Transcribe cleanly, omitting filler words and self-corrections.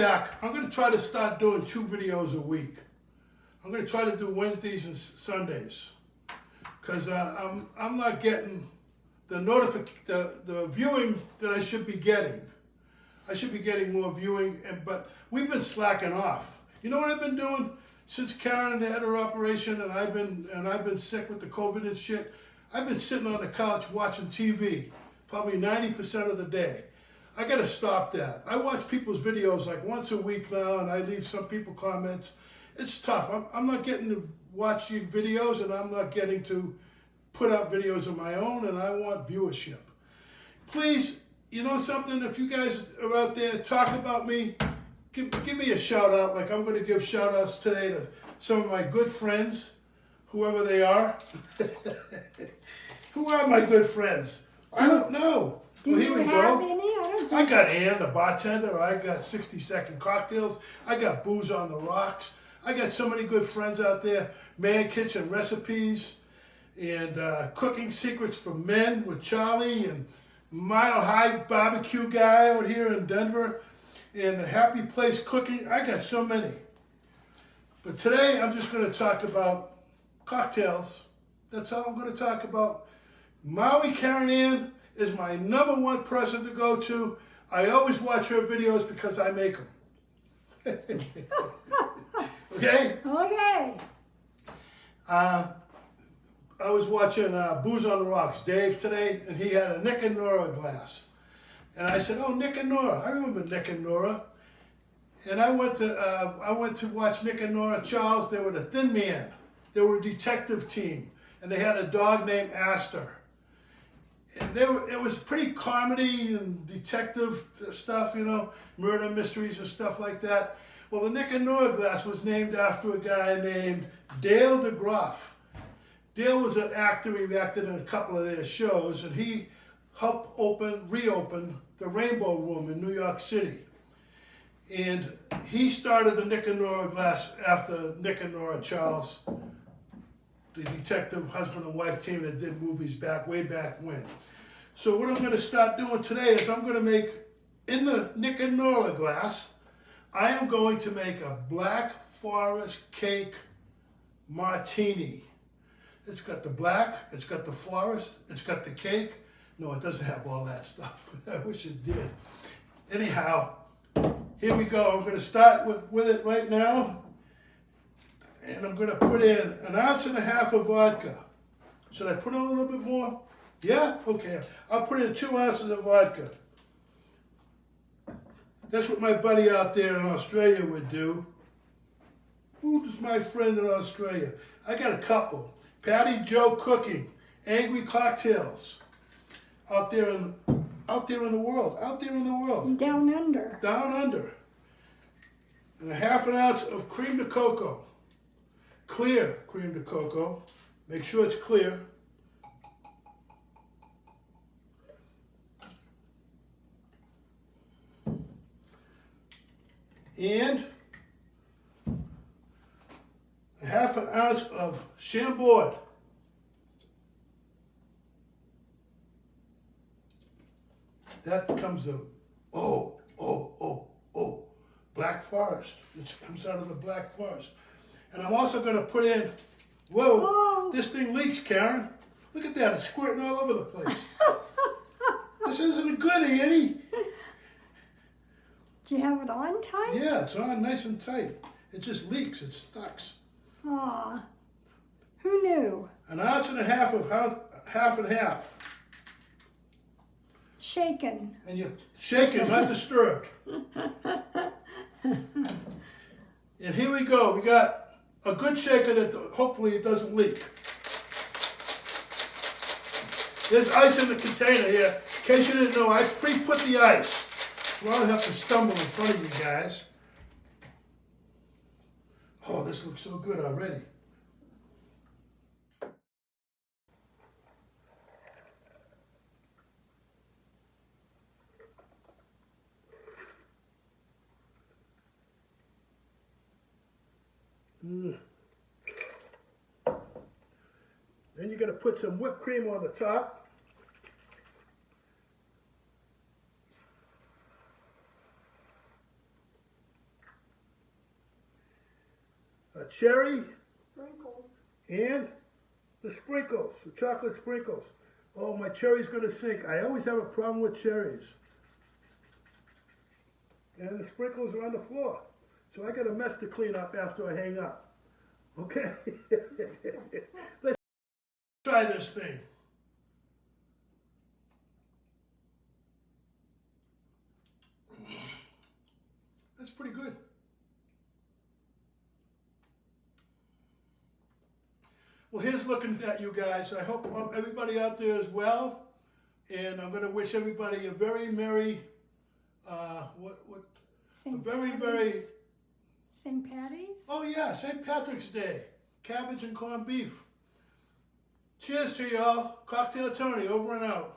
back. I'm going to try to start doing 2 videos a week. I'm going to try to do Wednesdays and Sundays, because I'm not getting the viewing that I should be getting. I should be getting more viewing, but we've been slacking off. You know what I've been doing since Karen had her operation, and I've been sick with the COVID and shit. I've been sitting on the couch watching TV, probably 90% of the day. I got to stop that. I watch people's videos like once a week now, and I leave some people comments. It's tough. I'm not getting to watch your videos, and I'm not getting to put out videos of my own, and I want viewership. Please, you know something? If you guys are out there, talk about me. Give me a shout out, like I'm going to give shout outs today to some of my good friends, whoever they are. Who are my good friends? I don't know. Do you have any? I got Ann, the bartender. I got 60-second cocktails. I got booze on the rocks. I got so many good friends out there. Man Kitchen Recipes and Cooking Secrets for Men with Charlie, and Mile High Barbecue Guy out here in Denver, and the Happy Place Cooking. I got so many. But today I'm just going to talk about cocktails. That's all I'm going to talk about. Maui Karen Ann is my #1 person to go to. I always watch her videos because I make them. Okay? Okay. I was watching Booze on the Rocks, Dave, today, and he had a Nick and Nora glass. And I said, oh, Nick and Nora. I remember Nick and Nora. And I went to watch Nick and Nora Charles. They were the Thin Man. They were a detective team. And they had a dog named Astor. And it was pretty comedy and detective stuff, you know, murder mysteries and stuff like that. Well, the Nick and Nora glass was named after a guy named Dale DeGroff. Dale was an actor. He acted in a couple of their shows, and he helped reopen the Rainbow Room in New York City. And he started the Nick and Nora glass after Nick and Nora Charles, the detective husband and wife team that did movies way back when. So what I'm going to start doing today is I'm going to make, in the Nick and Nora glass, I am going to make a Black Forest cake martini. It's got the black, it's got the forest, it's got the cake. No, it doesn't have all that stuff. I wish it did. Anyhow, here we go. I'm going to start with it right now. And I'm going to put in 1.5 ounces of vodka. Should I put in a little bit more? Yeah? Okay. I'll put in 2 ounces of vodka. That's what my buddy out there in Australia would do. Who's my friend in Australia? I got a couple. Patty Joe Cooking, Angry Cocktails. Out there in the world. Down under. Down under. And 1/2 ounce of creme de cocoa. Clear creme de cocoa. Make sure it's clear. And 1/2 ounce of Chambord. That becomes the, Black Forest. It comes out of the Black Forest. And I'm also going to put in, whoa, this thing leaks, Karen. Look at that, it's squirting all over the place. This isn't good, Annie. Do you have it on tight? Yeah, it's on nice and tight. It just leaks, it stucks. Aw, who knew? 1.5 ounces of half and half. Shaken. And you're shaking, not disturbed. And here we go. We got a good shaker that hopefully it doesn't leak. There's ice in the container here. In case you didn't know, I pre-put the ice. So I don't have to stumble in front of you guys. Oh, this looks so good already. Then you're going to put some whipped cream on the top. cherry, and the sprinkles, the chocolate sprinkles. Oh, my cherry's gonna sink. I always have a problem with cherries. And the sprinkles are on the floor. So I got a mess to clean up after I hang up. Okay? Let's try this thing. That's pretty good. Well, here's looking at you guys. I hope everybody out there is well. And I'm going to wish everybody a very merry, St. very, Patty's. very, St. Patty's? oh yeah, St. Patrick's Day. Cabbage and corned beef. Cheers to y'all. Cocktail Tony, over and out.